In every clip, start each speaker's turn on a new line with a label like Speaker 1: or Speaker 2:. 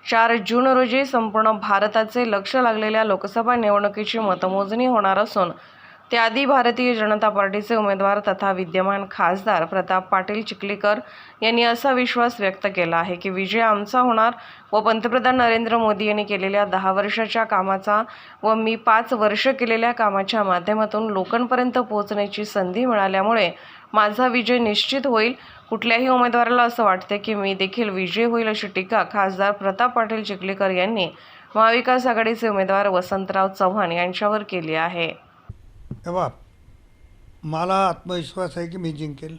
Speaker 1: 4 जून रोजी संपूर्ण भारताचे लक्ष लागलेल्या लोकसभा निवडणुकीची मतमोजणी होणार असून त्याआधी भारतीय जनता पार्टीचे उमेदवार तथा विद्यमान खासदार प्रताप पाटील चिखलीकर यांनी असा विश्वास व्यक्त केला आहे की विजय आमचा होणार व पंतप्रधान नरेंद्र मोदी यांनी केलेल्या 10 वर्षाच्या कामाचा व मी 5 वर्ष केलेल्या कामाच्या माध्यमातून लोकांपर्यंत पोहोचण्याची संधी मिळाल्यामुळे माझा विजय निश्चित होईल। कुठल्याही उमेदवाराला असं वाटते की मी देखील विजयी होईल अशी टीका खासदार प्रताप पाटील चिखलीकर यांनी महाविकास आघाडीचे उमेदवार वसंतराव चव्हाण यांच्यावर केली आहे।
Speaker 2: तेव्हा मला आत्मविश्वास आहे की मी जिंकेल,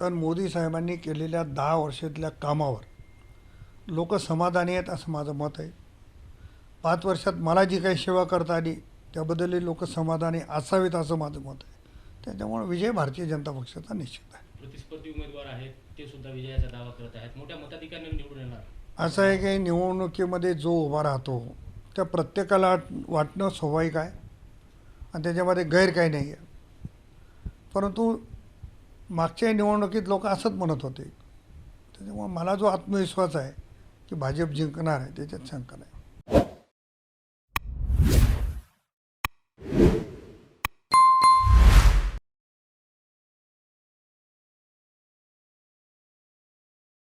Speaker 2: कारण मोदी साहेबांनी केलेल्या 10 वर्षातल्या कामावर लोक समाधानी आहेत असं माझं मत आहे। 5 वर्षात मला जी काही सेवा करता आली त्याबद्दलही लोक समाधानी असावेत असं माझं मत आहे। त्याच्यामुळे विजय भारतीय जनता पक्षाचा निश्चित आहे।
Speaker 3: प्रतिस्पर्धी उमेदवार आहेत ते सुद्धा विजयाचा दावा करत आहेत, मोठ्या मताधिक्याने निवडून येणार
Speaker 2: असं आहे की निवडणुकीमध्ये जो उभा राहतो त्या प्रत्येकाला वाटणं स्वाभाविक आहे आणि त्याच्यामध्ये गैर काही नाही आहे। परंतु मागच्या निवडणुकीत लोक असंच म्हणत होते, त्याच्यामुळे मला जो आत्मविश्वास आहे की भाजप जिंकणार आहे त्याच्यात शंका नाही।